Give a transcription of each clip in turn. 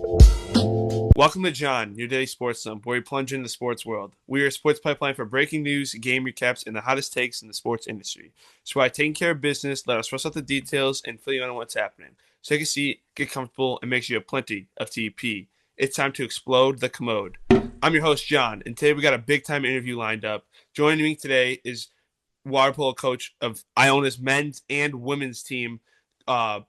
Welcome to John, your daily sports dump, where we plunge into the sports world. We are a sports pipeline for breaking news, game recaps, and the hottest takes in the sports industry. So by taking care of business, let us rush out the details and fill you in on what's happening. So take a seat, get comfortable, and make sure you have plenty of TP. It's time to explode the commode. I'm your host, John, and today we got a big time interview lined up. Joining me today is water polo coach of Iona's men's and women's team,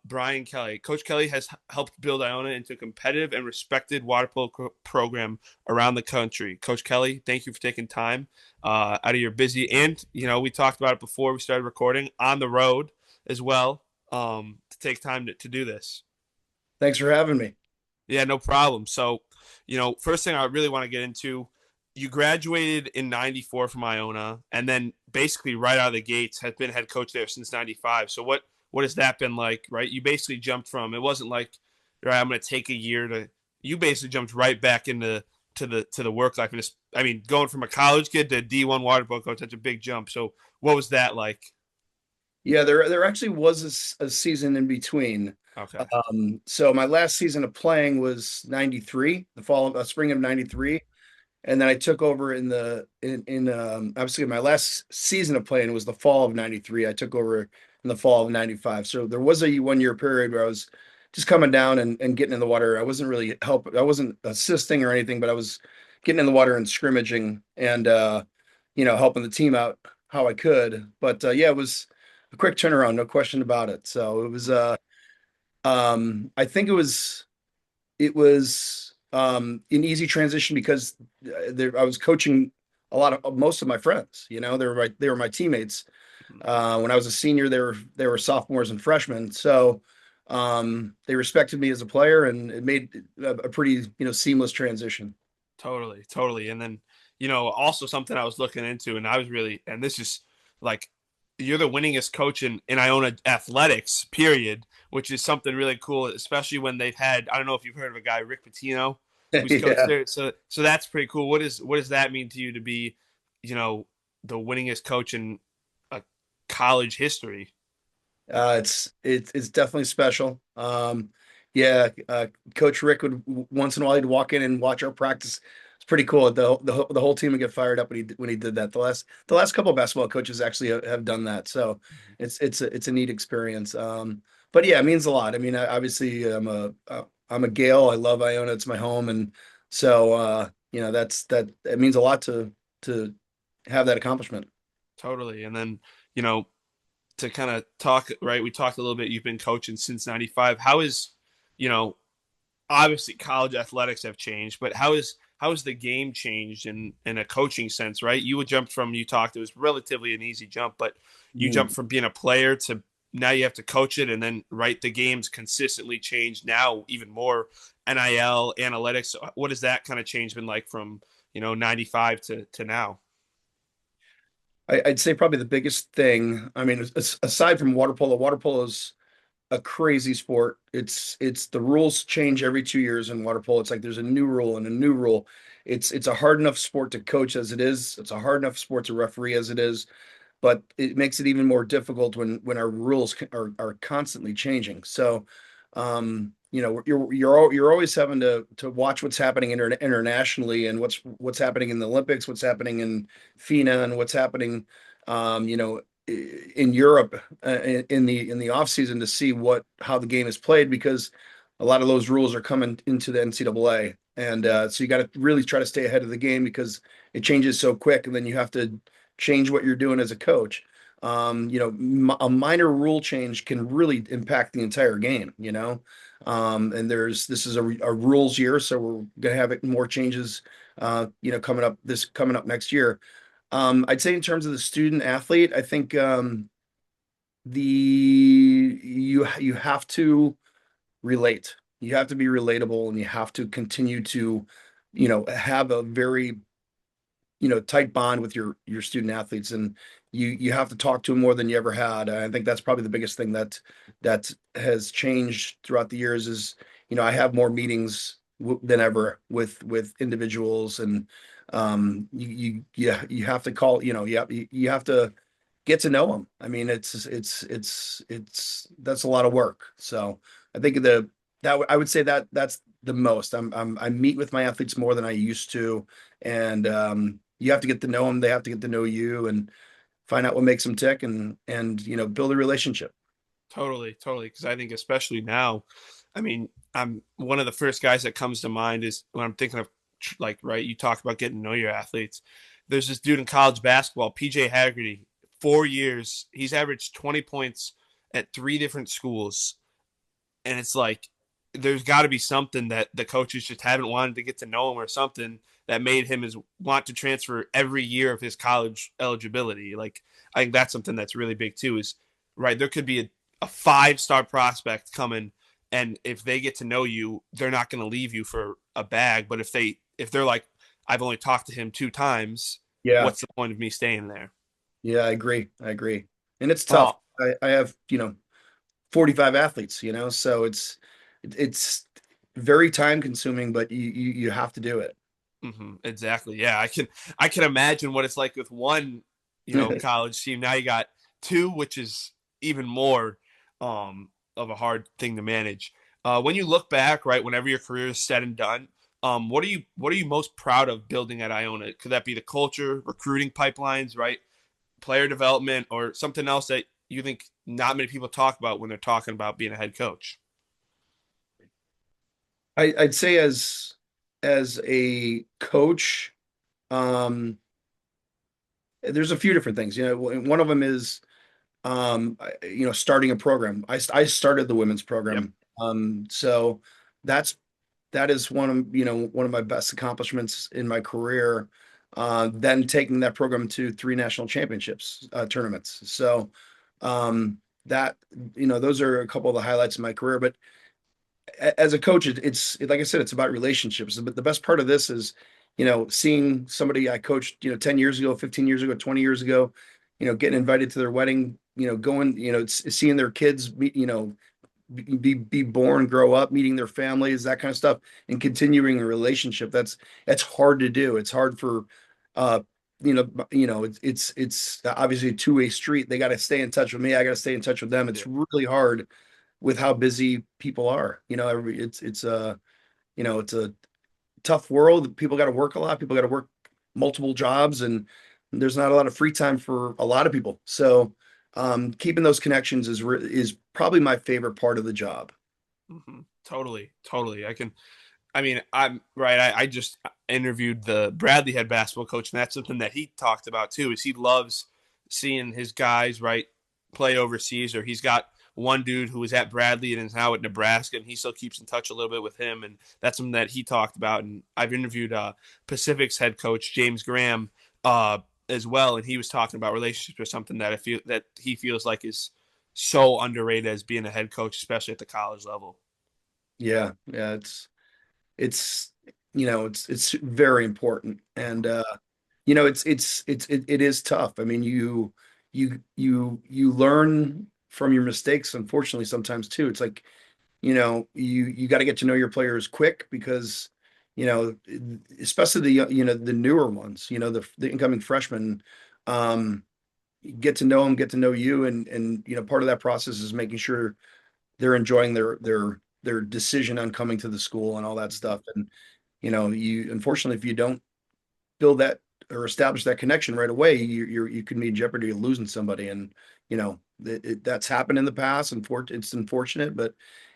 Brian Kelly. Coach Kelly has helped build Iona into a competitive and respected water polo program around the country. Coach Kelly, thank you for taking time out of your busy, and we talked about it before we started recording, on the road as well, to take time to do this. Thanks for having me. Yeah, no problem. So, first thing I really want to get into, you graduated in 94 from Iona, and then basically right out of the gates has been head coach there since 95. So what has that been like, right? You basically jumped from, it wasn't like, right, I'm going to take a year to, you basically jumped right back into to the work life. And I mean, going from a college kid to D1 water polo coach, that's a big jump. So what was that like? Yeah, there actually was a season in between. Okay. So my last season of playing was 93, the fall of spring of 93. And then I took over in obviously my last season of playing was the fall of 93. I took over in the fall of 95. So there was a 1 year period where I was just coming down and getting in the water. I wasn't really I wasn't assisting or anything, but I was getting in the water and scrimmaging and helping the team out how I could. But yeah, it was a quick turnaround, no question about it. So it was I think it was an easy transition because I was coaching most of my friends. They were my teammates. When I was a senior, they were sophomores and freshmen. So they respected me as a player, and it made a pretty seamless transition. Totally, totally. And then, also something I was looking into, and I was really, and this is like, you're the winningest coach in Iona athletics, period, which is something really cool, especially when they've had, I don't know if you've heard of a guy, Rick Pitino, who's coached Yeah. there. So that's pretty cool. What does that mean to you to be, you know, the winningest coach in a college history? It's definitely special. Yeah, Coach Rick would once in a while he'd walk in and watch our practice. It's pretty cool. The whole team would get fired up when he did that. The last couple of basketball coaches actually have done that, so it's a neat experience. But yeah, it means a lot. I mean, obviously I'm a Gale. I love Iona. It's my home, and so that it means a lot to have that accomplishment. Totally. And then, you know, to kind of talk, right? We talked a little bit. You've been coaching since '95. How is, you know, obviously college athletics have changed, but how is the game changed in a coaching sense, right? You would jump from, you talked, it was relatively an easy jump, but you jumped from being a player to now you have to coach it, and then right, the game's consistently changed now, even more NIL analytics. What has that kind of change been like from 95 to now? I'd say probably the biggest thing. I mean, aside from water polo is a crazy sport. It's the rules change every 2 years in water polo. It's like there's a new rule and a new rule. It's a hard enough sport to coach as it is. It's a hard enough sport to referee as it is, but it makes it even more difficult when our rules are constantly changing. So, you're always having to watch what's happening internationally and what's happening in the Olympics, what's happening in FINA, and what's happening, in Europe in the off season to see how the game is played because a lot of those rules are coming into the NCAA, and so you got to really try to stay ahead of the game because it changes so quick, and then you have to change what you're doing as a coach. A minor rule change can really impact the entire game. And this is a rules year, so we're gonna have more changes. Coming up next year. I'd say in terms of the student athlete, I think the you have to relate. You have to be relatable, and you have to continue to, have a very tight bond with your student athletes, and you have to talk to them more than you ever had. I think that's probably the biggest thing that has changed throughout the years is I have more meetings than ever with individuals, and you have to call, you have to get to know them. I mean, it's that's a lot of work. So I think I would say that's the most. I meet with my athletes more than I used to, and you have to get to know them. They have to get to know you, and find out what makes them tick, and build a relationship. Totally, totally. Because I think especially now, I mean, I'm one of the first guys that comes to mind is when I'm thinking of like, right, you talk about getting to know your athletes. There's this dude in college basketball, PJ Haggerty, 4 years. He's averaged 20 points at three different schools. And it's like there's got to be something that the coaches just haven't wanted to get to know him or something that made him is want to transfer every year of his college eligibility. Like I think that's something that's really big too. Is right there could be a 5-star prospect coming, and if they get to know you, they're not going to leave you for a bag. But if they're like, I've only talked to him 2 times, Yeah, what's the point of me staying there? yeah, I agree. I agree. And it's tough. Oh, I have, 45 athletes, so it's very time consuming, but you have to do it. exactly. Yeah, I can imagine what it's like with one, college team. Now you got two, which is even more of a hard thing to manage. When you look back, right, whenever your career is said and done, what are you most proud of building at Iona? Could that be the culture, recruiting pipelines, right, player development, or something else that you think not many people talk about when they're talking about being a head coach? I'd say as a coach, um, there's a few different things. One of them is starting a program. I started the women's Yep. program. So that's that is one of my best accomplishments in my career. Then taking that program to three national championships tournaments. So that those are a couple of the highlights of my career. But as a coach, like I said, it's about relationships. But the best part of this is, seeing somebody I coached, 10 years ago, 15 years ago, 20 years ago, getting invited to their wedding, going, seeing their kids, be born, grow up, meeting their families, that kind of stuff, and continuing a relationship. That's hard to do. It's hard for, uh, it's obviously a two-way street. They got to stay in touch with me. I got to stay in touch with them. Yeah. It's really hard with how busy people are. It's a tough world. People got to work a lot. People got to work multiple jobs, and there's not a lot of free time for a lot of people. So, keeping those connections is probably my favorite part of the job. Totally, totally. I mean, I'm right. I just interviewed the Bradley head basketball coach, and that's something that he talked about too. Is he loves seeing his guys right play overseas, or he's got one dude who was at Bradley and is now at Nebraska, and he still keeps in touch a little bit with him, and that's something that he talked about. And I've interviewed Pacific's head coach James Graham as well, and he was talking about relationships or something that I feel that he feels like is so underrated as being a head coach, especially at the college level. Yeah, yeah, it's it's very important, and it is tough. I mean, you learn from your mistakes, unfortunately, sometimes too. It's like, you got to get to know your players quick because, you know, especially the newer ones, the incoming freshmen, um, get to know them, get to know you, and part of that process is making sure they're enjoying their decision on coming to the school and all that stuff. And you unfortunately, if you don't build that or establish that connection right away, you can be in jeopardy of losing somebody. And that's happened in the past, and it's unfortunate, but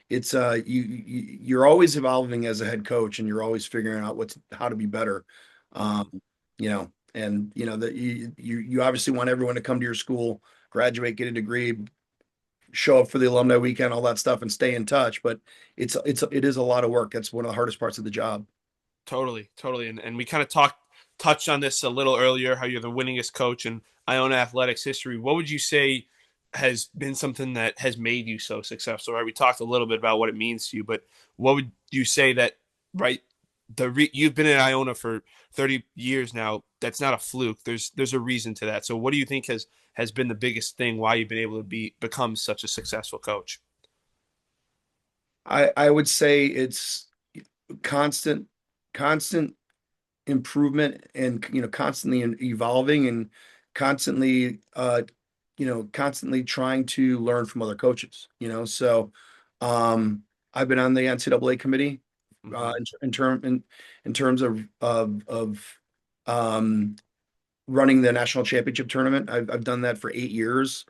it's you're always evolving as a head coach, and you're always figuring out how to be better. Mm-hmm. And that you obviously want everyone to come to your school, graduate, get a degree, show up for the alumni weekend, all that stuff, and stay in touch. But it is a lot of work. That's one of the hardest parts of the job. Totally, totally. And we kind of touched on this a little earlier, how you're the winningest coach in Iona athletics history. What would you say has been something that has made you so successful? Right, we talked a little bit about what it means to you, but what would you say that right you've been in Iona for 30 years now? That's not a fluke. There's a reason to that. So what do you think has been the biggest thing why you've been able to become such a successful coach? I would say it's constant constant improvement, and constantly evolving, and constantly constantly trying to learn from other coaches. So I've been on the NCAA committee Hmm. in terms of um, running the national championship tournament. I've done that for 8 years.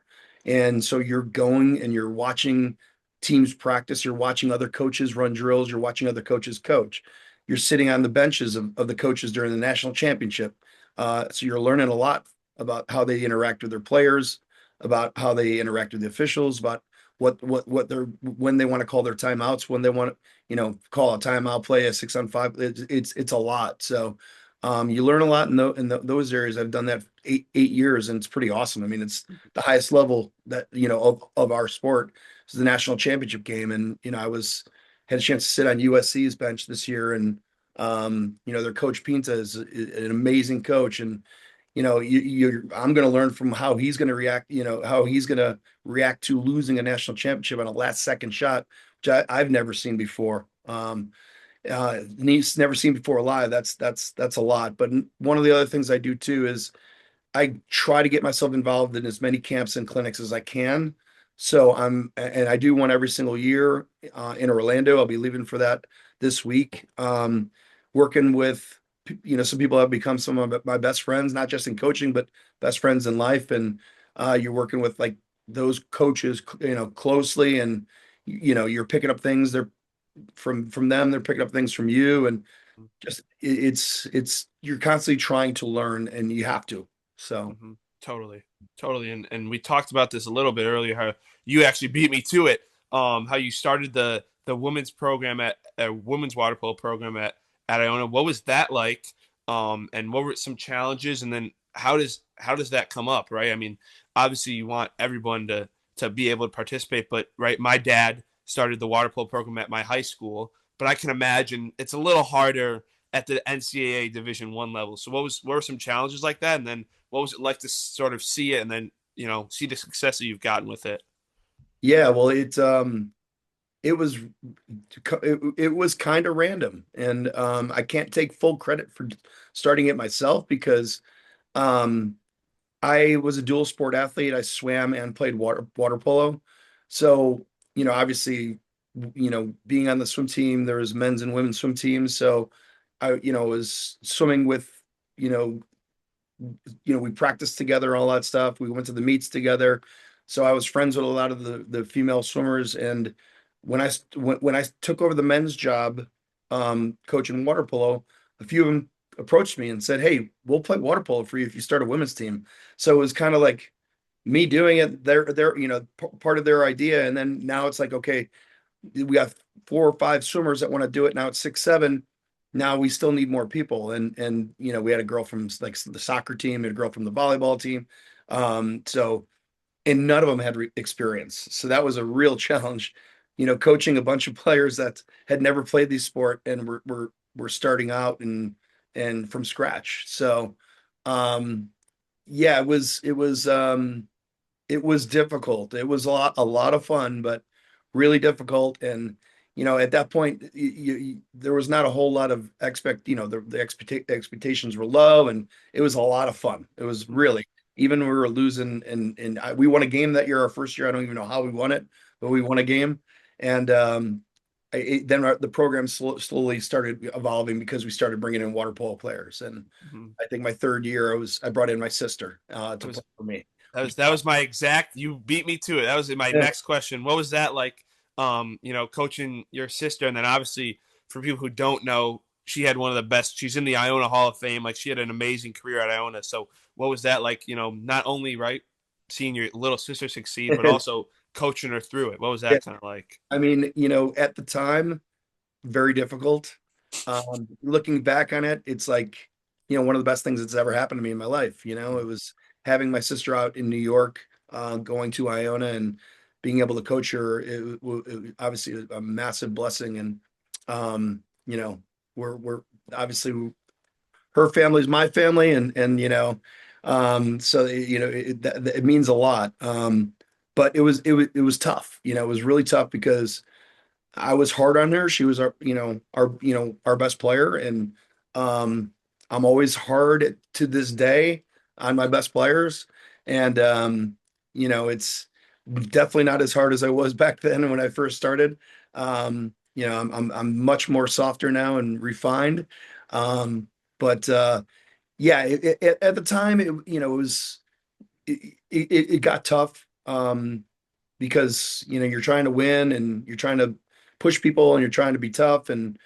And so you're going and you're watching teams practice, you're watching other coaches run drills, you're watching other coaches coach. You're sitting on the benches of the coaches during the national championship. So you're learning a lot about how they interact with their players, about how they interact with the officials, about what they're when they want to call their timeouts, when they want to, call a timeout, play a 6-on-5. It's a lot. So you learn a lot in those areas. I've done that 8 years, and it's pretty awesome. I mean, it's the highest level that of our sport is the national championship game, and I was had a chance to sit on USC's bench this year, and their coach Pinta is an amazing coach, and I'm going to learn from how he's going to react. How he's going to react to losing a national championship on a last second shot, which I've never seen before. And he's never seen before live. That's a lot. But one of the other things I do too is I try to get myself involved in as many camps and clinics as I can. So and I do one every single year in Orlando. I'll be leaving for that this week. Working with, some people have become some of my best friends, not just in coaching, but best friends in life. And you're working with like those coaches, closely, and you're picking up things they're from them. They're picking up things from you, and just it's you're constantly trying to learn, and you have to. So Hmm. Totally, totally. And we talked about this a little bit earlier. How you actually beat me to it. How you started the women's program at a women's water polo program at Iona. What was that like? And what were some challenges? And then how does that come up? Right. I mean, obviously you want everyone to be able to participate, but right, my dad started the water polo program at my high school, but I can imagine it's a little harder at the NCAA Division One level. So what were some challenges like that? And then what was it like to sort of see it and then see the success that you've gotten with it? yeah, well, it was it was kind of random, and I can't take full credit for starting it myself because um, I was a dual sport athlete. I swam and played water polo. So, obviously, being on the swim team, there was men's and women's swim teams. So I, was swimming with, you know, we practiced together, all that stuff. We went to the meets together. So I was friends with a lot of the female swimmers. And when I took over the men's job, coaching water polo, a few of them approached me and said, "Hey, we'll play water polo for you if you start a women's team." So it was kind of like me doing it. They're part of their idea, and then now it's like, okay, we got 4 or 5 swimmers that want to do it. Now it's 6, 7. Now we still need more people. And we had a girl from like the soccer team, and a girl from the volleyball team. So and none of them had experience. So that was a real challenge, coaching a bunch of players that had never played the sport and were starting out and from scratch. So um yeah, it was difficult. It was a lot of fun, but really difficult. And at that point, there was not a whole lot of expectations were low, and it was a lot of fun. It was really, even when we were losing, and we won a game that year, our first year. I don't even know how we won it, but we won a game, and then the program slowly started evolving because we started bringing in water polo players. And Mm-hmm. I think my third year, I brought in my sister That to play was for me, that which was that was my exact. You beat me to it. That was my yeah. next question. What was that like? Coaching your sister, and then obviously for people who don't know, she had one of the best. She's in the Iona Hall of Fame. Like she had an amazing career at Iona. So what was that like? Not only right seeing your little sister succeed, but also coaching her through it. What was Yeah, that kind of like? I mean, at the time, very difficult. Looking back on it, it's like, one of the best things that's ever happened to me in my life. It was having my sister out in New York, going to Iona and being able to coach her. It obviously a massive blessing. And, we're obviously her family's my family, and so it means a lot. But it was tough. It was really tough because I was hard on her. She was our best player, and um, I'm always hard to this day on my best players. And it's definitely not as hard as I was back then when I first started. I'm much more softer now and refined. Um, but yeah, at the time, it got tough. Because you're trying to win and you're trying to push people and you're trying to be tough and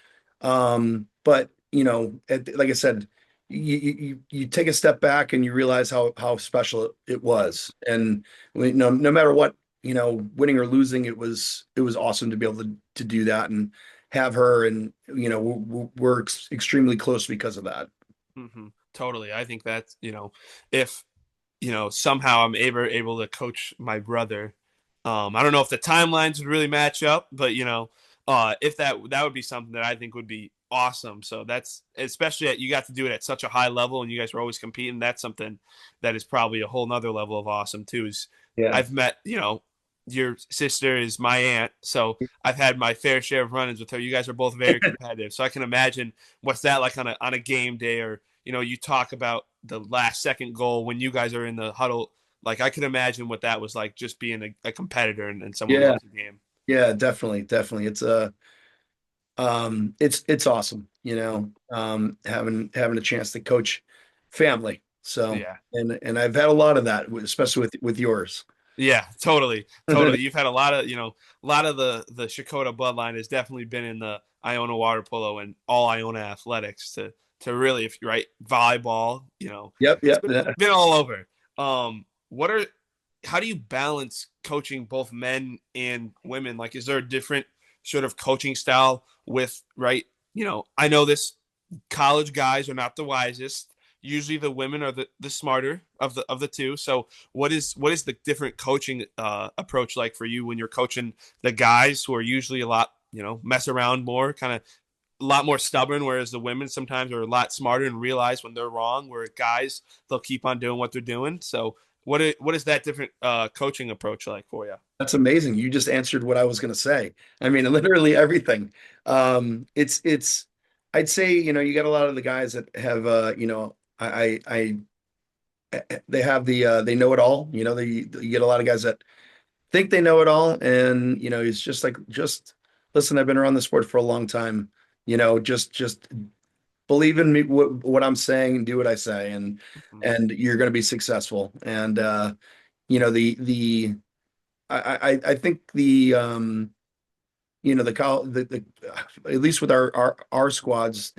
but like I said, you take a step back and you realize how special it was. And no matter what, winning or losing, it was awesome to be able to do that and have her. And we're extremely close because of that. Totally. I think that's, if, somehow I'm able to coach my brother. I don't know if the timelines would really match up, but if that would be something that I think would be awesome. So that's especially that you got to do it at such a high level and you guys were always competing. That's something that is probably a whole nother level of awesome too. Is Yeah. I've met, your sister is my aunt, so I've had my fair share of run-ins with her. You guys are both very competitive, so I can imagine what's that like on a game day, or you talk about the last second goal when you guys are in the huddle. Like I could imagine what that was like, just being a competitor and someone who Yeah. loves the game. Yeah, definitely, definitely. It's awesome, having a chance to coach family. So, Yeah. and I've had a lot of that, especially with yours. Yeah, totally, totally. You've had a lot of, a lot of the Shakota bloodline has definitely been in the Iona Water Polo and all Iona athletics to really, if you're right, volleyball, Yep, it's yep. Yeah. been all over. What are, how do you balance coaching both men and women? Like, is there a different sort of coaching style with, right? I know this, college guys are not the wisest. Usually the women are the smarter of the two. So what is the different coaching approach like for you when you're coaching the guys who are usually a lot, mess around more, kind of a lot more stubborn, whereas the women sometimes are a lot smarter and realize when they're wrong, where guys, they'll keep on doing what they're doing. So what is that different coaching approach like for you? That's amazing. You just answered what I was going to say. I mean, literally everything. It's I'd say, you got a lot of the guys that have, they have they know it all. You get a lot of guys that think they know it all. And, it's just like, just listen, I've been around the sport for a long time. Just believe in me, what I'm saying, and do what I say, Mhm. and you're going to be successful. And, the I think the at least with our squads,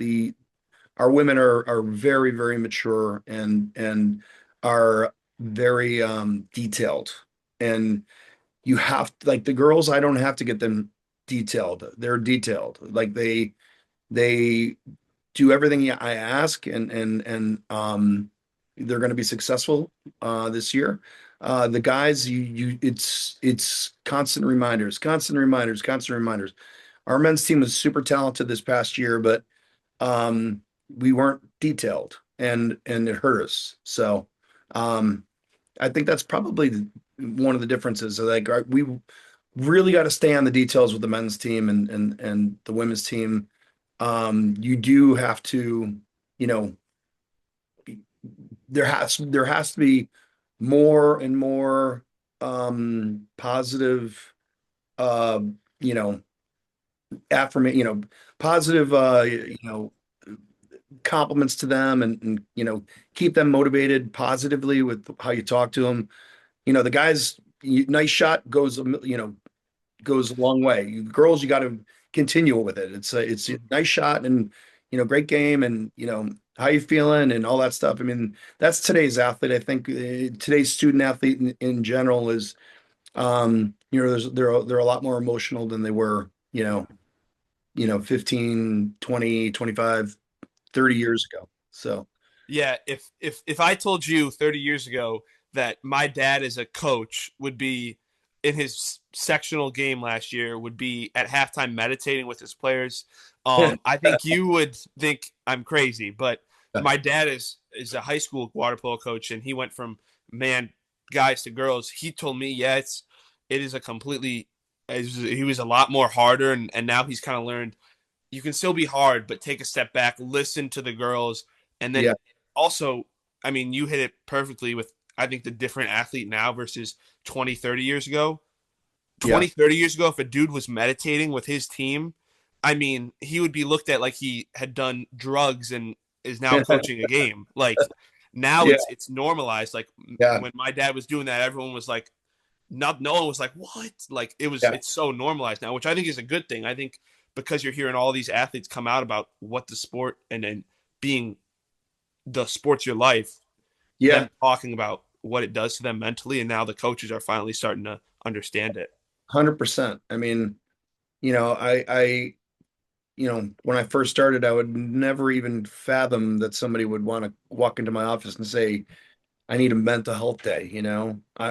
our women are very, very mature and are very detailed. And you have like the girls, I don't have to get them detailed. They're detailed. Like they do everything I ask, and they're going to be successful this year. The guys, it's constant reminders, constant reminders, constant reminders. Our men's team was super talented this past year, but we weren't detailed, and it hurt us. So um, I think that's probably one of the differences. Like we really got to stay on the details with the men's team and the women's team. You do have to, you know, there has to be more and more positive, uh, you know, affirmation, positive, compliments to them, and keep them motivated positively with how you talk to them. The guys, nice shot goes a long way. Girls, you got to continue with it. It's a nice shot, and great game, and how you feeling and all that stuff. I mean, that's today's athlete. I think today's student athlete in general is they're a lot more emotional than they were 15, 20, 25, 30 years ago. So Yeah, if I told you 30 years ago that my dad as a coach would be in his sectional game last year, would be at halftime meditating with his players, I think you would think I'm crazy. But my dad is a high school water polo coach, and he went from man guys to girls. He told me, yeah, it is a completely, he was a lot more harder, and now he's kind of learned you can still be hard, but take a step back, listen to the girls, and yeah, then also, I mean, you hit it perfectly with, I think, the different athlete now versus 20, 30 years ago. yeah, 20, 30 years ago, if a dude was meditating with his team, I mean, he would be looked at like he had done drugs and is now coaching a game. Like now Yeah, it's normalized. Like yeah, when my dad was doing that, everyone was like, not no one was like, what? Like yeah, it's so normalized now, which I think is a good thing. I think because you're hearing all these athletes come out about what the sport and then being the sport's your life, yeah, them talking about what it does to them mentally, and now the coaches are finally starting to understand it. 100%. I mean, when I first started, I would never even fathom that somebody would want to walk into my office and say, I need a mental health day,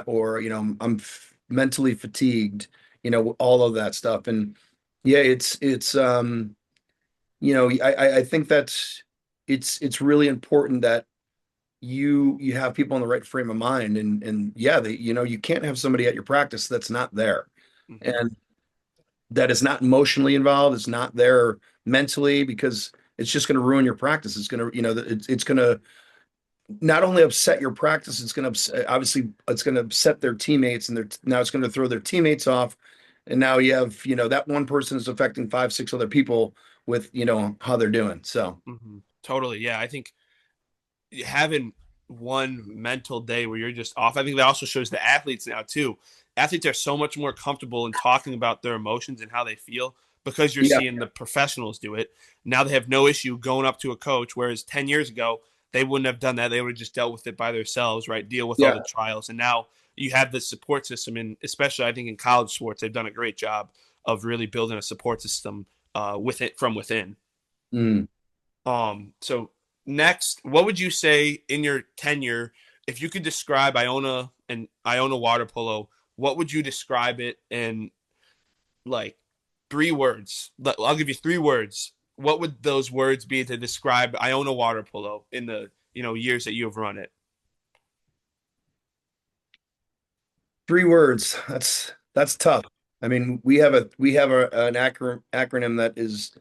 or, mentally fatigued, all of that stuff. And yeah, I think that's it's really important that you have people in the right frame of mind. And yeah, you can't have somebody at your practice that's not there. Mm-hmm. And that is not emotionally involved, is not there mentally, because it's just going to ruin your practice. It's going to, it's going to not only upset your practice, it's going to obviously it's going to upset their teammates, and now it's going to throw their teammates off. And now you have, that one person is affecting five, six other people with, how they're doing. So Mm-hmm. Totally. Yeah. I think having one mental day where you're just off, I think that also shows the athletes now too. Athletes are so much more comfortable in talking about their emotions and how they feel because you're yeah, seeing the professionals do it. Now they have no issue going up to a coach, whereas 10 years ago, they wouldn't have done that. They would have just dealt with it by themselves, right? Deal with all yeah, the trials. And now you have this support system, and especially I think in college sports, they've done a great job of really building a support system with it from within. mm. So next, what would you say in your tenure, if you could describe Iona and Iona Water Polo, what would you describe it in like 3 words? I'll give you 3 words. What would those words be to describe Iona Water Polo in the years that you have run it? 3 words. That's tough. I mean, we have an acronym that is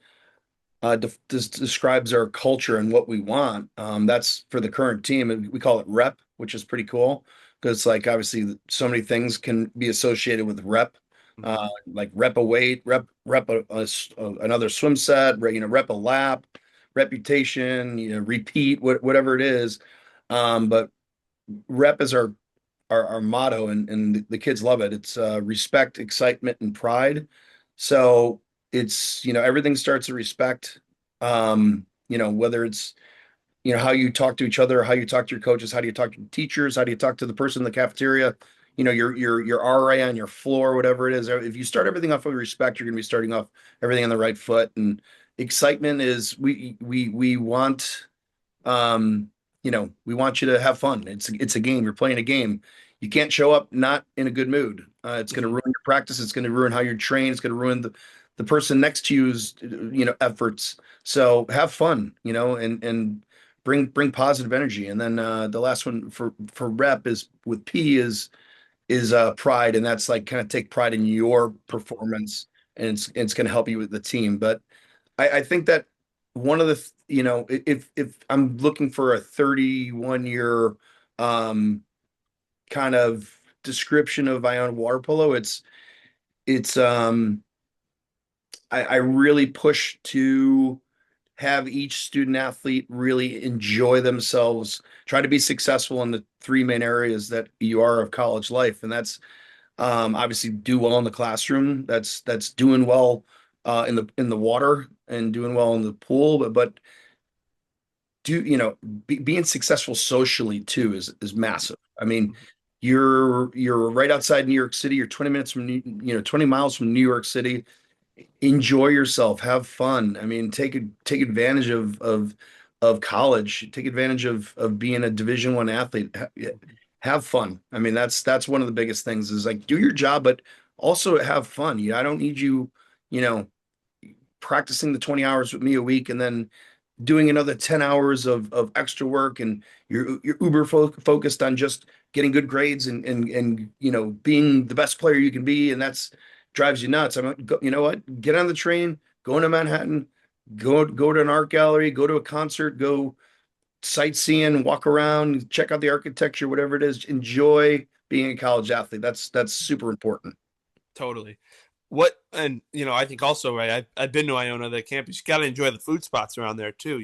describes our culture and what we want. That's for the current team, and we call it rep, which is pretty cool because, like, obviously, so many things can be associated with rep, Mm-hmm. like rep a weight, rep another swim set, rep a lap, reputation, repeat, whatever it is. But rep is our motto, and the kids love it. It's respect, excitement, and pride. So it's, everything starts at respect. Whether it's, how you talk to each other, how you talk to your coaches, how do you talk to teachers, how do you talk to the person in the cafeteria, your RA on your floor, whatever it is. If you start everything off with respect, you're going to be starting off everything on the right foot. And excitement is we want we want you to have fun. It's a game. You're playing a game. You can't show up not in a good mood. It's going to Mm-hmm. ruin your practice. It's going to ruin how you're trained. It's going to ruin the person next to you's efforts. So have fun, and bring positive energy. And then the last one for rep is with P is pride, and that's like kind of take pride in your performance, and it's going to help you with the team. But I think that one of the, if I'm looking for a 31 year um, kind of description of Iona water polo, it's I really push to have each student athlete really enjoy themselves, try to be successful in the three main areas that you are of college life, and that's obviously do well in the classroom. That's doing well in the water and doing well in the pool, but being successful socially too is massive. I mean, you're right outside New York City. You're 20 minutes from 20 miles from New York City. Enjoy yourself, have fun. I mean, take advantage of college. Take advantage of being a Division 1 athlete. Have fun. I mean, that's one of the biggest things is like do your job, but also have fun. I don't need you, you know, practicing the 20 hours with me a week and then doing another 10 hours of extra work, and you're uber focused on just getting good grades and being the best player you can be, and that's drives you nuts. You know what, get on the train, go into Manhattan, go to an art gallery, go to a concert, go sightseeing, walk around, check out the architecture, whatever it is. Enjoy being a college athlete. That's super important. Totally. What and I think also right. I've been to Iona, the campus. You got to enjoy the food spots around there too.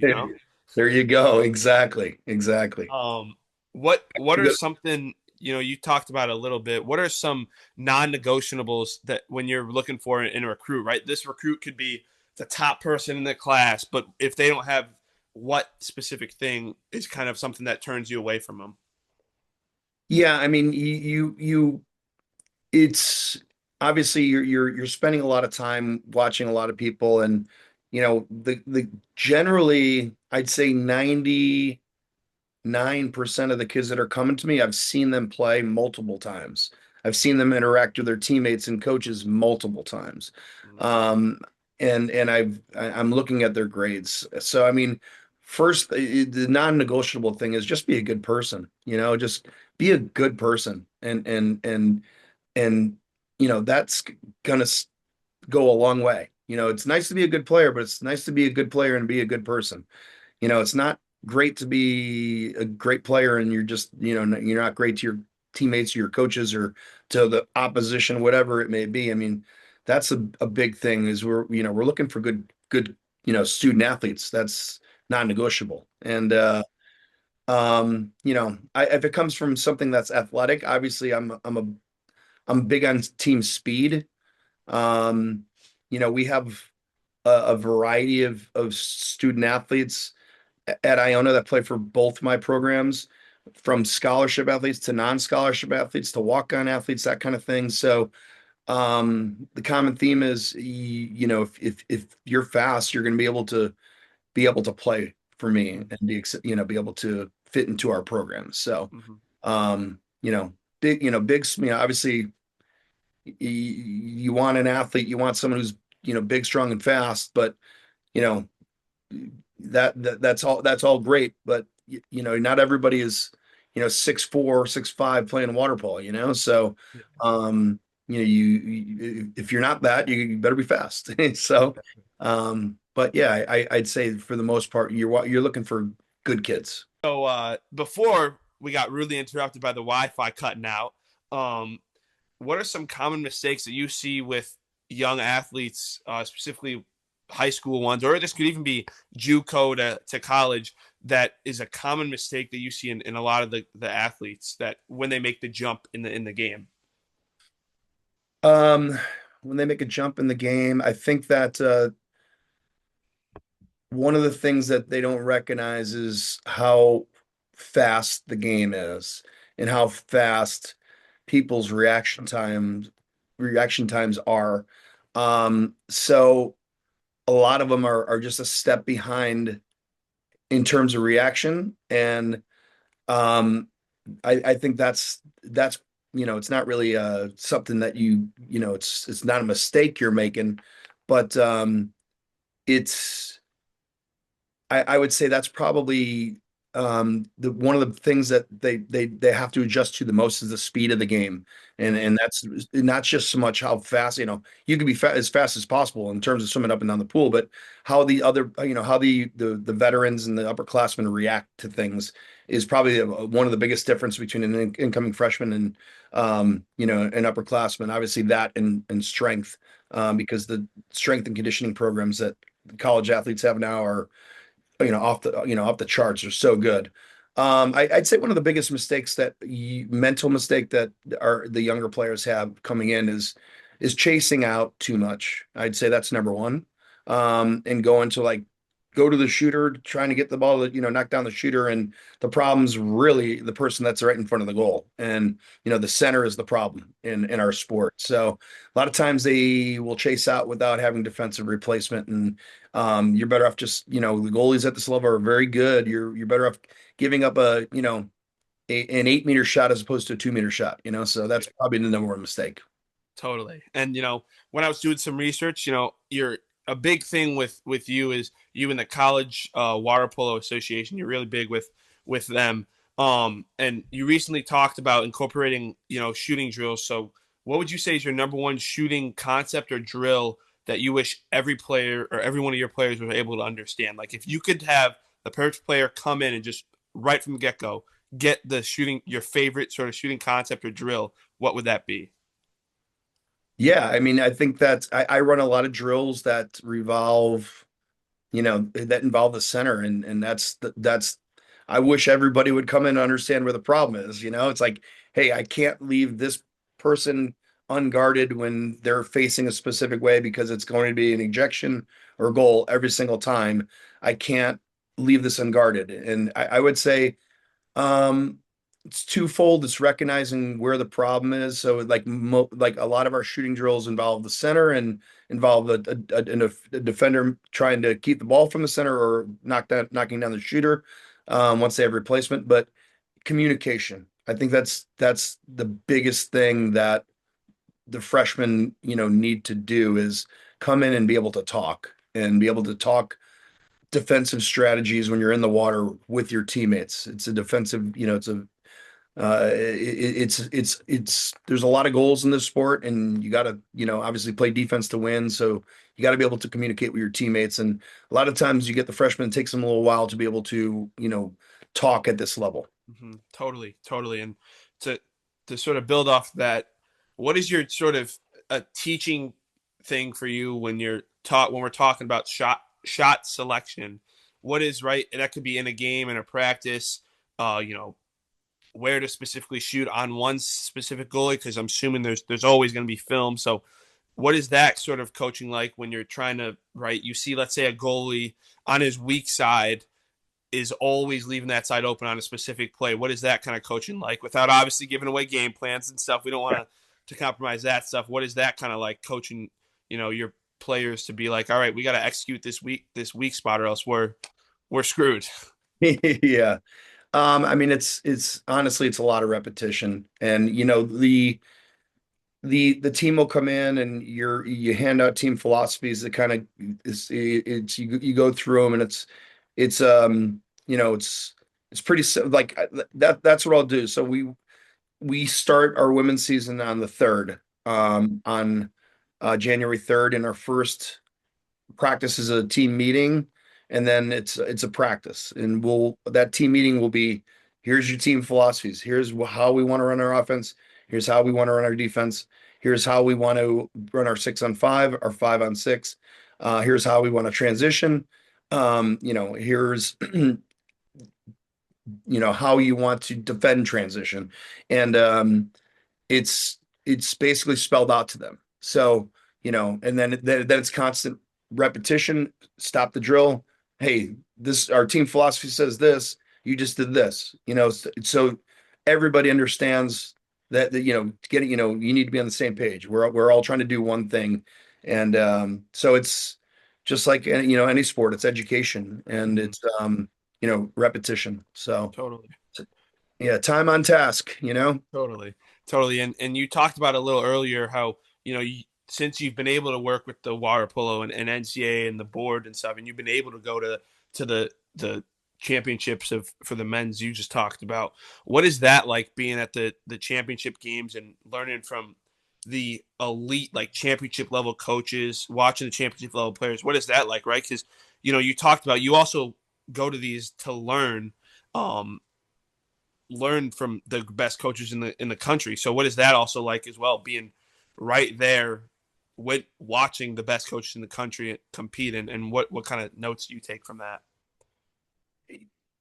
There you go. Exactly. Exactly. Um, what You are go- something you talked about a little bit? What are some non-negotiables that when you're looking for in a recruit? Right, this recruit could be the top person in the class, but if they don't have what specific thing is kind of something that turns you away from them. Yeah, I mean, it's obviously you're spending a lot of time watching a lot of people, and the generally I'd say 99% of the kids that are coming to me, I've seen them play multiple times. I've seen them interact with their teammates and coaches multiple times. Mm-hmm. Um, and I'm looking at their grades. So I mean, first the non-negotiable thing is just be a good person, just be a good person. And that's gonna go a long way. It's nice to be a good player, but it's nice to be a good player and be a good person. It's not great to be a great player and you're not great to your teammates, your coaches, or to the opposition, whatever it may be. I mean, that's a big thing is we're looking for good, student athletes. That's non-negotiable. And if it comes from something that's athletic, obviously I'm big on team speed. Um, we have a variety of student athletes at Iona that play for both my programs, from scholarship athletes to non-scholarship athletes to walk-on athletes, that kind of thing. So the common theme is, if you're fast, you're going to be able to play for me Mm-hmm. and be able to fit into our program. So Mm-hmm. um, you know, big, obviously you want an athlete, you want someone who's, big, strong, and fast, but you know, that's all great, but not everybody is 6'4", 6'5", playing water polo, so Yeah. um if you're not that, you better be fast. So but yeah, I'd say for the most part you're looking for good kids. So before we got rudely interrupted by the Wi-Fi cutting out, um, what are some common mistakes that you see with young athletes, specifically high school ones, or this could even be JUCO to college, that is a common mistake that you see in a lot of the athletes that when they make the jump in the game? um when they make a jump in the game, I think that one of the things that they don't recognize is how fast the game is and how fast people's reaction times are. So a lot of them are just a step behind in terms of reaction. And I think that's it's not really something that it's not a mistake you're making, but it's I would say that's probably the one of the things that they have to adjust to the most is the speed of the game, Mm-hmm. and that's not just so much how fast, you can be as fast as possible in terms of swimming up and down the pool, but how the other how the veterans and the upperclassmen react to things is probably one of the biggest difference between an incoming freshman and an upperclassman. Obviously that and strength, because the strength and conditioning programs that college athletes have now are off the charts, are so good. I'd say one of the biggest mistakes mental mistake that the younger players have coming in is chasing out too much. I'd say that's number one. And going to go to the shooter, trying to get the ball, knock down the shooter, and the problem's really the person that's right in front of the goal. And the center is the problem in our sport. So a lot of times they will chase out without having defensive replacement, and you're better off just, the goalies at this level are very good. You're better off giving up an 8-meter shot as opposed to a 2-meter shot, so that's probably the number one mistake. Totally. And when I was doing some research, you're a big thing with you is you and the college water polo association. You're really big with them. And you recently talked about incorporating, shooting drills. So what would you say is your number one shooting concept or drill that you wish every player or every one of your players was able to understand? Like if you could have the perfect player come in and just right from the get-go get the shooting your favorite sort of shooting concept or drill, what would that be? Yeah, I mean, I think that I run a lot of drills that revolve, that involve the center, and that's I wish everybody would come in and understand where the problem is. It's like, hey, I can't leave this person unguarded when they're facing a specific way because it's going to be an ejection or goal every single time. I can't leave this unguarded. And I would say it's twofold. It's recognizing where the problem is. So like a lot of our shooting drills involve the center and involve a defender trying to keep the ball from the center or knocking down the shooter once they have replacement. But communication, I think that's the biggest thing that the freshmen, need to do is come in and be able to talk and be able to talk defensive strategies when you're in the water with your teammates. It's a defensive, it's a it's there's a lot of goals in this sport, and you got to obviously play defense to win. So you got to be able to communicate with your teammates, and a lot of times you get the freshmen. It takes them a little while to be able to talk at this level. Totally, totally. And to sort of build off that, what is your sort of a teaching thing for you when you're taught when we're talking about shot selection? What is right? And that could be in a game, in a practice. You know, where to specifically shoot on one specific goalie because I'm assuming there's always going to be film. So, what is that sort of coaching like when you're trying to right? You see, let's say a goalie on his weak side is always leaving that side open on a specific play. What is that kind of coaching like without obviously giving away game plans and stuff? We don't want to compromise that stuff. What is that kind of like coaching, your players to be like, all right, we got to execute this weak spot or else we're screwed. Yeah. I mean, it's honestly, it's a lot of repetition, and the team will come in and you hand out team philosophies that kind of it's you go through them, and it's pretty like that's what I'll do. So we start our women's season on the 3rd, on January 3rd, and our first practice is a team meeting, and then it's a practice, and that team meeting will be, here's your team philosophies, here's how we want to run our offense, here's how we want to run our defense, here's how we want to run our 6-on-5, our 5-on-6, here's how we want to transition, here's how you want to defend transition, and it's basically spelled out to them. So, and then it's constant repetition. Stop the drill. Hey, this our team philosophy says this. You just did this. So everybody understands that getting you need to be on the same page. We're all trying to do one thing, and so it's just like any sport. It's education, and Mm-hmm. it's repetition. So Totally. yeah, time on task. Totally, totally. And you talked about a little earlier how since you've been able to work with the water polo and NCAA and the board and stuff, and you've been able to go to the championships of for the men's you just talked about. What is that like being at the championship games and learning from the elite like championship level coaches, watching the championship level players? What is that like, right? Because you talked about you also go to these to um, learn from the best coaches in the country. So what is that also like as well, being right there with watching the best coaches in the country compete and what kind of notes do you take from that?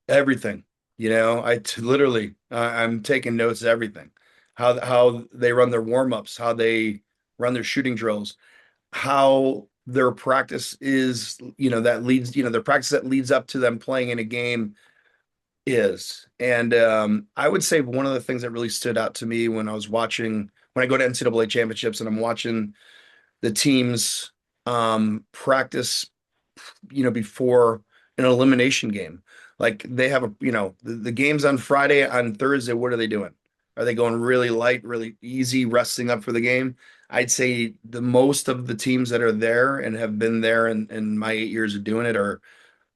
Everything. Literally, I'm taking notes of everything. How they run their warm-ups, how they run their shooting drills, how their practice is, that leads, their practice that leads up to them playing in a game is. And I would say one of the things that really stood out to me when I go to NCAA championships and I'm watching the teams practice, before an elimination game. Like they have the game's on Friday, on Thursday, what are they doing? Are they going really light, really easy, resting up for the game? I'd say the most of the teams that are there and have been there in my 8 years of doing it are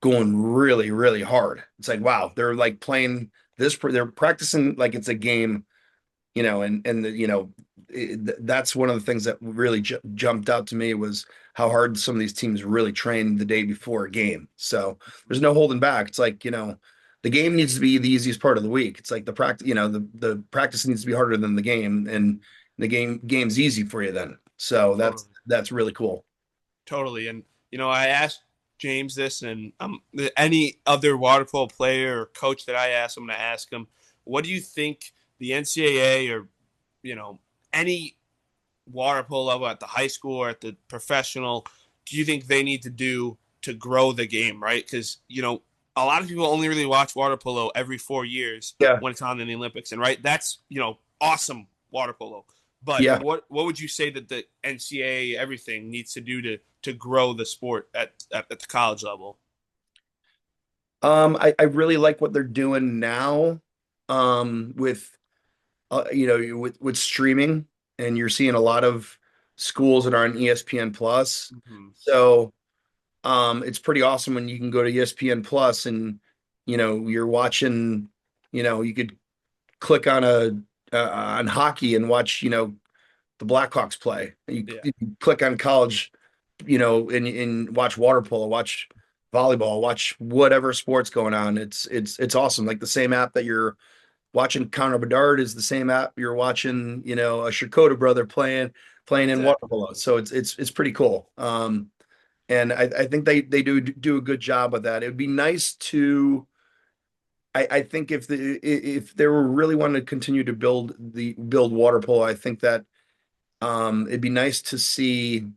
going really, really hard. It's like, wow, they're like playing they're practicing like it's a game, that's one of the things that really jumped out to me was how hard some of these teams really train the day before a game. So there's no holding back. It's like, the game needs to be the easiest part of the week. It's like the practice needs to be harder than the game, and the game's easy for you then. So Totally. that's really cool. Totally. And, I asked James this, and any other water polo player or coach that I ask, I'm going to ask him, what do you think the NCAA or, you know, any water polo level at the high school or at the professional, do you think they need to do to grow the game, right? Because, a lot of people only really watch water polo every 4 years Yeah. when it's on in the Olympics. And, right, that's, awesome water polo. But Yeah. what would you say that the NCAA everything needs to do to grow the sport at the college level? I really like what they're doing now, with with streaming, and you're seeing a lot of schools that are on ESPN Plus. Mm-hmm. So, it's pretty awesome when you can go to ESPN Plus and, you're watching, you could click on on hockey and watch, the Blackhawks play. Yeah, You click on college, and watch water polo, watch volleyball, watch whatever sports going on. It's awesome. Like the same app that you're watching Conor Bedard is the same app you're watching, a Shakota brother playing in water exactly. polo. So it's pretty cool. And I think they do a good job with that. It would be nice to. I think if they were really wanting to continue to build water polo, I think that, it'd be nice to see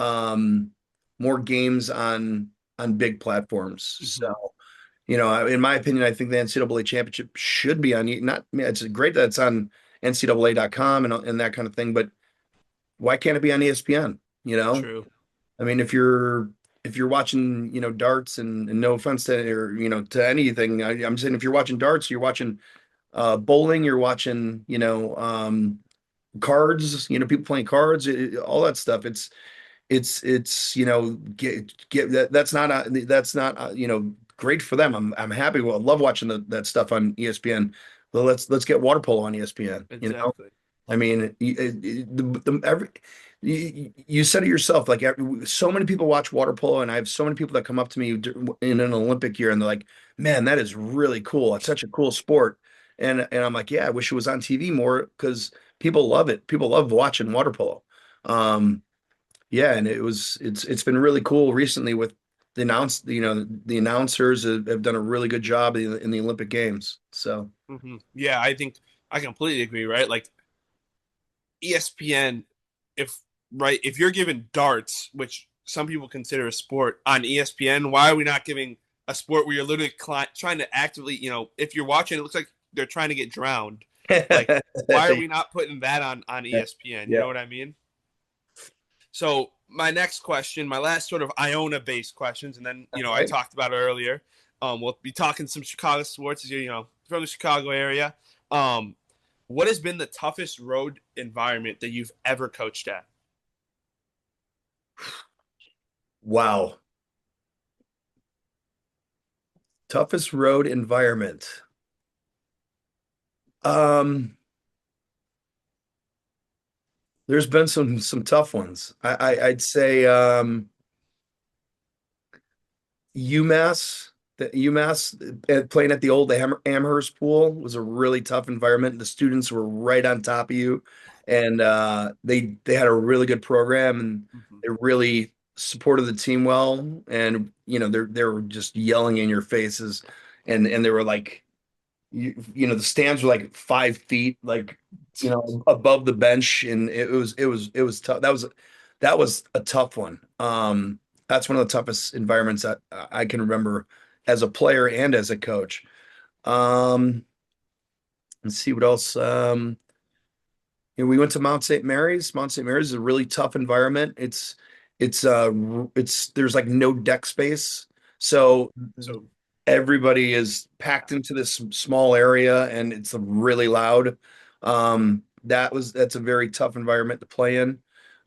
um, more games on big platforms. Mm-hmm. So, in my opinion, I think the NCAA championship should be on, not, I mean, it's great that it's on NCAA.com and that kind of thing, but why can't it be on ESPN? True. I mean, if you're watching, darts, and no offense to, or, to anything, I'm saying if you're watching darts, you're watching bowling, you're watching, cards, people playing cards, all that stuff. It's get that's not great for them. I'm happy. Well, I love watching that stuff on ESPN. Well, let's get water polo on ESPN. Exactly. I mean, you said it yourself. Like, so many people watch water polo, and I have so many people that come up to me in an Olympic year, and they're like, "Man, that is really cool. It's such a cool sport." And I'm like, "Yeah, I wish it was on TV more because people love it. People love watching water polo." Um, yeah, and it's been really cool recently with the announcers have done a really good job in the Olympic Games. So Mm-hmm. Yeah, I think I completely agree, right? Like ESPN, if if you're giving darts, which some people consider a sport, on ESPN, why are we not giving a sport where you're literally trying to actively, if you're watching, it looks like they're trying to get drowned. Like, why are we not putting that on ESPN? You yeah. know what I mean? So my next question, my last sort of Iona based questions, and then I Right. talked about it earlier. We'll be talking some Chicago sports as you know from the Chicago area. Um, what has been the toughest road environment that you've ever coached at? Wow. Toughest road environment. Um, there's been some tough ones. I'd say, UMass, playing at the old Amherst pool was a really tough environment. The students were right on top of you, and they had a really good program, and Mm-hmm. they really supported the team well. And they were just yelling in your faces, and they were like, the stands were like 5 feet, like, above the bench, and it was tough. That was a tough one. That's one of the toughest environments that I can remember as a player and as a coach. Um, let's see what else. We went to Mount St. Mary's. Mount St. Mary's is a really tough environment. It's there's like no deck space, so So, everybody is packed into this small area, and it's really loud. That's a very tough environment to play in.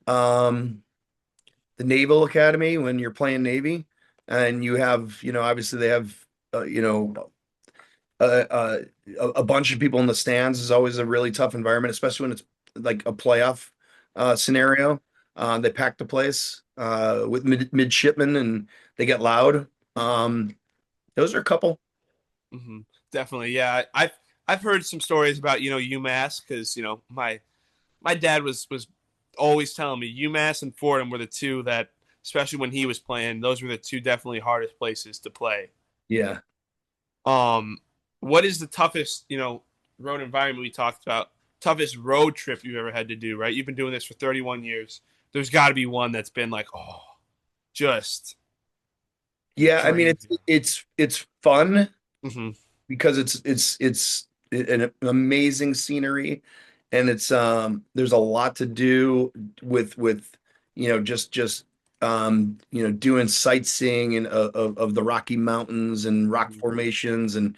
Um, the Naval Academy, when you're playing Navy, and you have, obviously they have, uh, uh, a bunch of people in the stands, is always a really tough environment, especially when it's like a playoff scenario. They pack the place with midshipmen, and they get loud. Those are a couple. hmm definitely, yeah. I've heard some stories about UMass because my dad was always telling me UMass and Fordham were the two that, especially when he was playing, those were the two definitely hardest places to play. Yeah. Um, what is the toughest, road environment we talked about? Toughest road trip you've ever had to do, right? You've been doing this for 31 years. There's got to be one that's been like, oh, just Yeah, I mean crazy. it's fun Hmm. because it's an amazing scenery, and it's there's a lot to do with doing sightseeing and of the Rocky Mountains and rock Hmm. formations and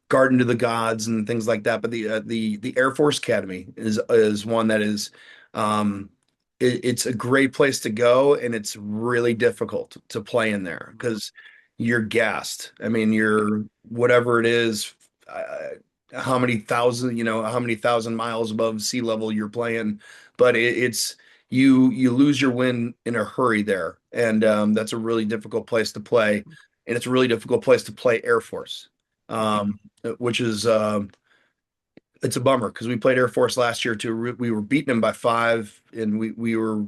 Garden to the Gods and things like that. But the Air Force Academy is one that is um it's a great place to go, and it's really difficult to play in there because you're gassed. I mean, you're whatever it is, how many thousand miles above sea level you're playing, but it's you lose your wind in a hurry there, and that's a really difficult place to play, and it's a really difficult place to play Air Force. Hmm. Um, which is it's a bummer because we played Air Force last year too. We were beating them by 5, and we were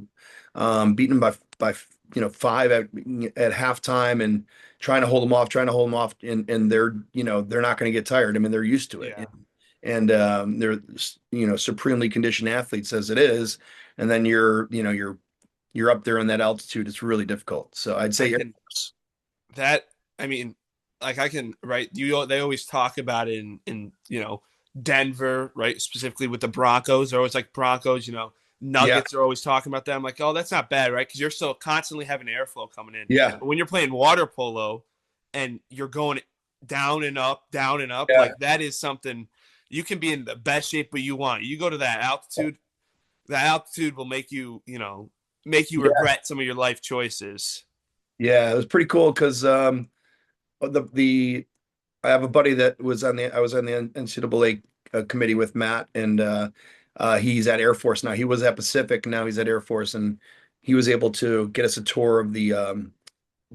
beating them by 5 at halftime, and trying to hold them off, and they're they're not going to get tired. I mean, they're used to it, Yeah, and they're supremely conditioned athletes as it is, and then you're up there in that altitude. It's really difficult. So I'd I say Air can Force. that. I mean, like I can right. They always talk about it in Denver, right? Specifically with the Broncos. They're always like Broncos. Yeah, Nuggets are always talking about them. Like, oh, that's not bad, right? Because you're still constantly having airflow coming in. yeah, But when you're playing water polo and you're going down and up, yeah, like that is something you can be in the best shape but you want. You go to that altitude. That altitude will make you yeah, regret some of your life choices. yeah. It was pretty cool because the I have a buddy that I was on the NCAA committee with Matt, and he's at Air Force now. He was at Pacific, now he's at Air Force, and he was able to get us a tour of the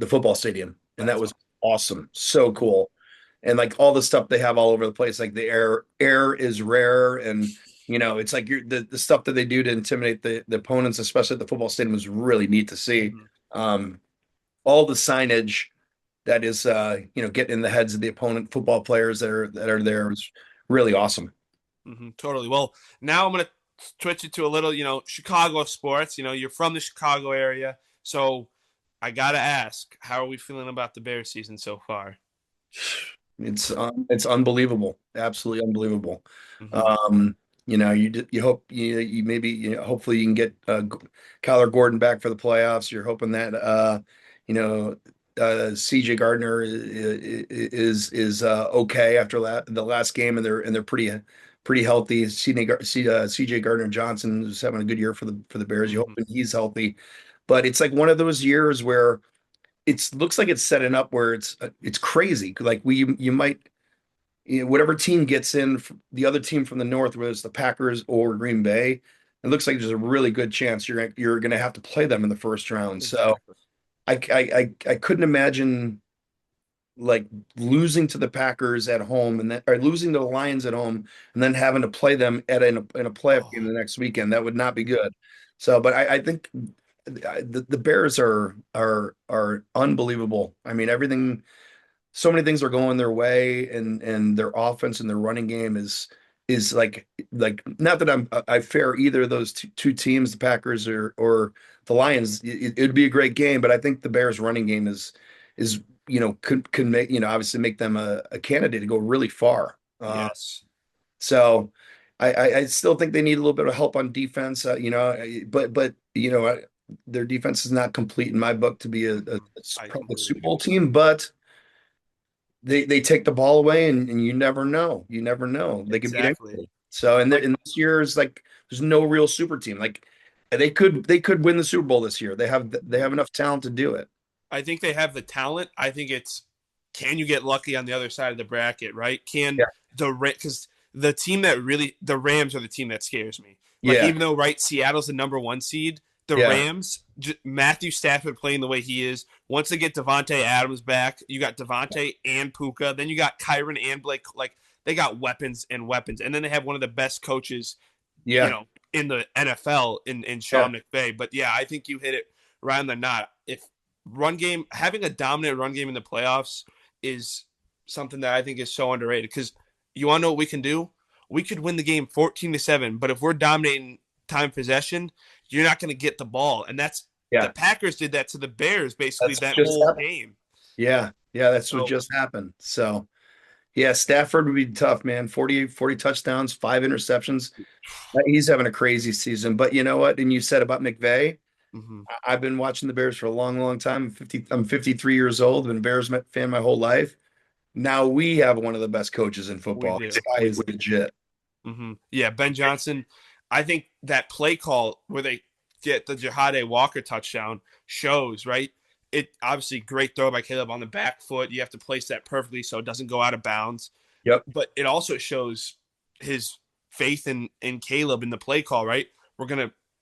football stadium, and that That's was awesome. awesome, so Mhm. cool. And like all the stuff they have all over the place, like the air is rare, and it's like the stuff that they do to intimidate the opponents, especially at the football stadium, was really neat to see. Mhm. Um, all the signage that is getting in the heads of the opponent football players that are there is really awesome. Totally. Well, now I'm gonna switch it to a little, Chicago sports. You're from the Chicago area, so I gotta ask, how are we feeling about the Bears season so far? It's unbelievable, absolutely unbelievable. Hmm. Um, you hope you maybe hopefully you can get Kyler Gordon back for the playoffs. You're hoping that you know CJ Gardner is okay after the last game, and they're pretty healthy. CJ Gardner Johnson is having a good year for the Bears. You Hmm. hoping he's healthy, but it's like one of those years where it looks like it's setting up where it's crazy. Like you might whatever team gets in, the other team from the north, whether it's the Packers or Green Bay, it looks like there's a really good chance you're going to have to play them in the first round. So Exactly. I couldn't imagine like losing to the Packers at home and then or losing to the Lions at home and then having to play them in a playoff Oh, game the next weekend. That would not be good. So, but I think the Bears are unbelievable. I mean, everything, so many things are going their way, and their offense and their running game is like not that I fare either of those two teams, the Packers or the Lions. It'd be a great game, but I think the Bears running game is could make obviously make them a candidate to go really far. yes. So I still think they need a little bit of help on defense. But their defense is not complete in my book to be I probably a completely Super agree. Bowl team, but they take the ball away, and you never know. You never know. They could beat Exactly. anybody. So Like and this year is like there's no real super team. Like they could win the Super Bowl this year. They have enough talent to do it. I think they have the talent. I think it's can you get lucky on the other side of the bracket, right? Can Yeah. because the Rams are the team that scares me. Like Yeah. even though right Seattle's the number one seed, the Yeah. Rams Matthew Stafford playing the way he is. Once they get Devonte Adams back, you got Devonte and Puka. Then you got Kyron and Blake. Like they got weapons and weapons, and then they have one of the best coaches, Yeah. in the NFL in Yeah, Sean McVay. But yeah, I think you hit it right on the knot. If run game having a dominant run game in the playoffs is something that I think is so underrated because you want to know what we can do? We could win the game 14-7, but if we're dominating time possession, you're not going to get the ball, and that's the yeah. Packers did that to the Bears basically That's that just whole happened. game. Yeah, yeah, that's what So just happened. So yeah, Stafford would be tough, man. 40 touchdowns, 5 interceptions. He's having a crazy season. But you know what? And you said about McVay, mm-hmm. I've been watching the Bears for a long, long time. I'm 53 years old. Been a Bears fan my whole life. Now we have one of the best coaches in We football. This do. guy is legit. Yeah, Ben Johnson. I think that play call where they get the Jahade Walker touchdown shows, right? It obviously great throw by Caleb on the back foot. You have to place that perfectly so it doesn't go out of bounds. Yep. But it also shows his faith in Caleb in the play call, right?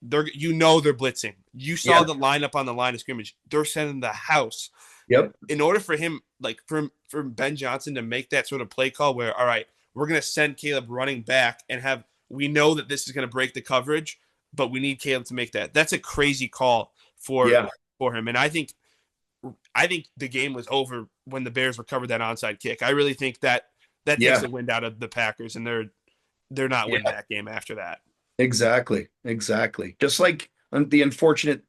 They're blitzing. You saw Yeah. the lineup on the line of scrimmage. They're sending the house. Yep. In order for him, like for Ben Johnson to make that sort of play call where, all right, we're gonna send Caleb running back and have we know that this is gonna break the coverage, but we need Caleb to make that. That's a crazy call Yeah. for him. And I think the game was over when the Bears recovered that onside kick. I really think that takes Yeah. the wind out of the Packers, and they're not winning Yeah. that game after that. Exactly. Exactly. Just like the unfortunate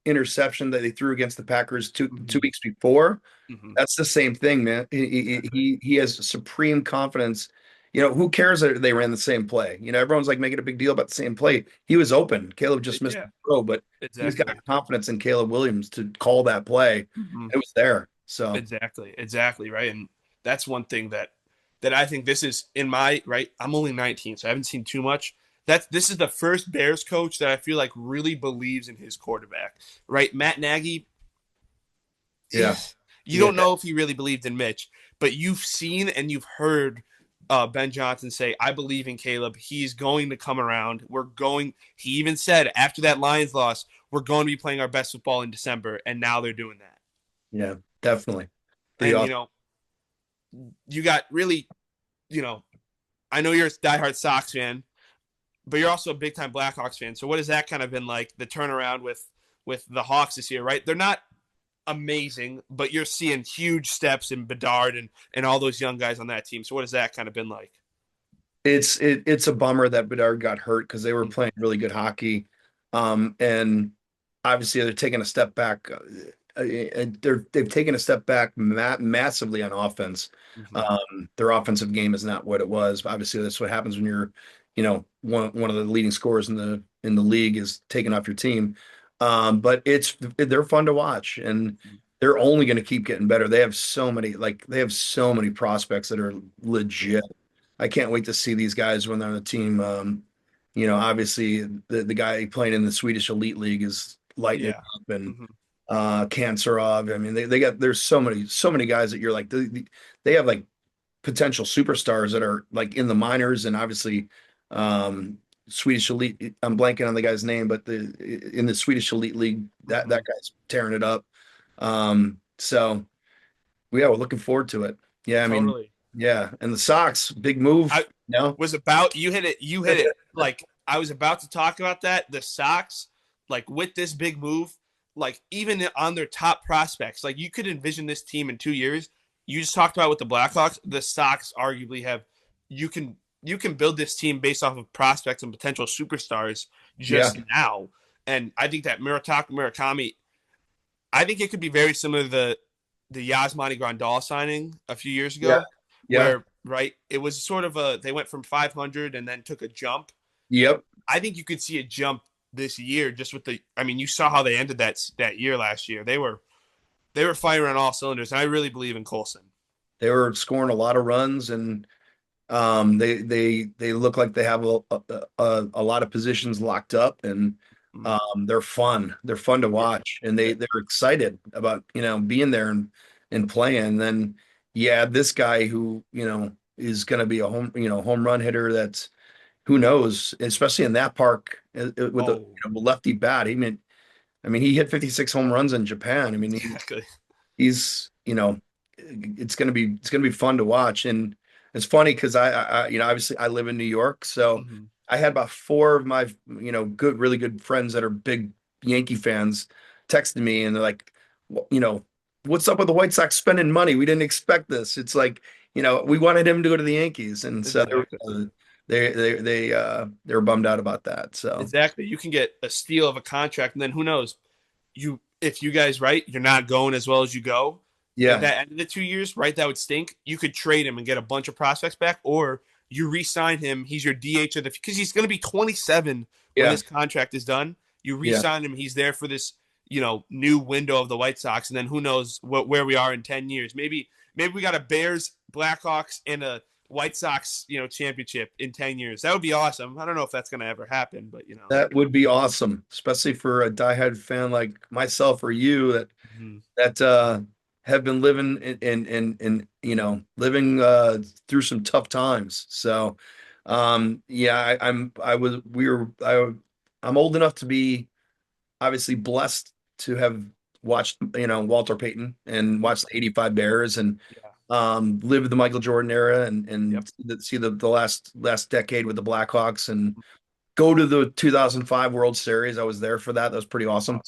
interception that they threw against the Packers two Mm-hmm. weeks before. Mm-hmm. That's the same thing, man. He Exactly. he he has supreme confidence. Who cares that they ran the same play? Everyone's like making a big deal about the same play. He was open. Caleb just missed Yeah. the throw, but he's got Exactly. confidence in Caleb Williams to call that play. Mm-hmm. It was there. So Exactly, right. And that's one thing that I think this is in my right. I'm only 19, so I haven't seen too much. This is the first Bears coach that I feel like really believes in his quarterback. Right, Matt Nagy. yeah, You yeah, don't know if he really believed in Mitch, but you've seen and you've heard Ben Johnson say, "I believe in Caleb. He's going to come around. We're going." He even said after that Lions loss, "We're going to be playing our best football in December," and now they're doing that. yeah, definitely. Pretty And awesome. you got really, you know, I know you're a diehard Sox fan, but you're also a big time Blackhawks fan. So what has that kind of been like the turnaround with the Hawks this year? Right, they're not amazing, but you're seeing huge steps in Bedard and all those young guys on that team. So what has that kind of been like? It's a bummer that Bedard got hurt because they were Mm-hmm. playing really good hockey. And obviously they're taking a step back. They've taken a step back massively on offense. Mm-hmm. Their offensive game is not what it was. Obviously, that's what happens when you're, one of the leading scorers in the league is taken off your team. But they're fun to watch, and they're only going to keep getting better. They have so many prospects that are legit. I can't wait to see these guys when they're on the team. Obviously the guy playing in the Swedish Elite League is lighting it Yeah. up, and Mm-hmm. Kanserov. I mean, there's so many guys that you're like they have like potential superstars that are like in the minors, and obviously um Swedish Elite. I'm blanking on the guy's name, but in the Swedish Elite League, that Mm-hmm. that guy's tearing it up. So yeah, we're looking forward to it. Yeah, I mean, Totally. yeah, and the Sox, big move. I was about you hit it. You hit it. Like I was about to talk about that. The Sox, like with this big move, like even on their top prospects, like you could envision this team in 2 years. You just talked about with the Blackhawks. The Sox arguably have you can you can build this team based off of prospects and potential superstars Yeah, just now. And I think that Murakami, I think it could be very similar to the Yasmani Grandal signing a few years yeah, ago, yeah, where right it was sort of they went from 500 and then took a jump. yep. I think you could see a jump this year just with the. I mean, you saw how they ended that year last year. They were firing on all cylinders, and I really believe in Colson. They were scoring a lot of runs, and they look like they have a lot of positions locked up, and Mm. they're fun. They're fun to Yeah, watch, and they're excited about being there and playing. And then yeah, this guy who is going to be a home run hitter. That's who knows, especially in that park with a oh, lefty bat. I mean, he hit 56 home runs in Japan. I mean, exactly. he's it's gonna be fun to watch. And it's funny because I obviously I live in New York, so Hmm. I had about four of my, really good friends that are big Yankee fans texting me, and they're like, what's up with the White Sox spending money? We didn't expect this. It's like, we wanted him to go to the Yankees, and so Exactly. they were bummed out about that. So Exactly. You can get a steal of a contract, and then who knows? If you guys right, you're not going as well as you go. At yeah, that end of the 2 years, right, that would stink. You could trade him and get a bunch of prospects back, or you re-sign him. He's your DH of the because he's going to be 27 when yeah, this contract is done. You yeah. re-sign him. He's there for this, new window of the White Sox, and then who knows where we are in 10 years? Maybe we got a Bears, Blackhawks, and a White Sox, championship in 10 years. That would be awesome. I don't know if that's going to ever happen, but That would be awesome, especially for a diehard fan like myself or you Mhm. that have been living living through some tough times. So yeah, I'm old enough to be obviously blessed to have watched, Walter Payton and watched the 85 Bears and Yeah. lived the Michael Jordan era Yep. and see the last decade with the Blackhawks and go to the 2005 World Series. I was there for that. That was pretty awesome.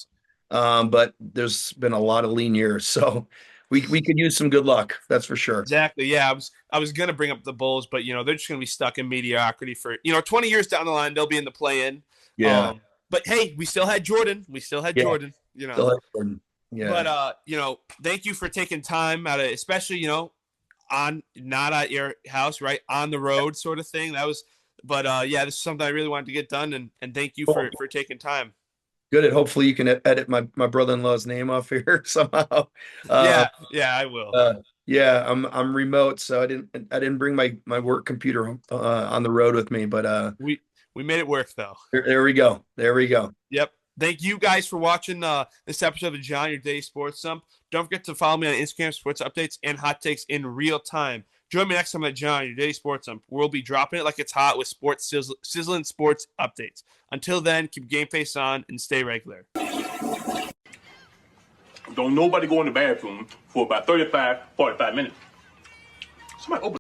Awesome. But there's been a lot of lean years, so we could use some good luck. That's for sure. Exactly. Yeah, I was gonna bring up the Bulls, but they're just gonna be stuck in mediocrity for 20 years down the line. They'll be in the play-in. Yeah, But hey, we still had Jordan. We still had yeah, Jordan. still have Jordan. Yeah, But thank you for taking time out of, especially on not at your house, right, on the road, sort of thing. That was, but yeah, this is something I really wanted to get done, and thank you cool. for taking time. Good. And hopefully you can edit my brother-in-law's name off here somehow. Uh, Yeah, yeah, I will. uh, yeah, I'm remote, so I didn't bring my work computer on the road with me, but We made it work though. there we go. There we go. Yep. Thank you guys for watching this episode of John Your Day Sports Sump. Don't forget to follow me on Instagram, sports updates and hot takes in real time. Join me next time at John Your Day Sports Sump. We'll be dropping it like it's hot with sizzling sports updates. Until then, keep game face on and stay regular. Don't nobody go in the bathroom for about 35, 45 minutes. Somebody open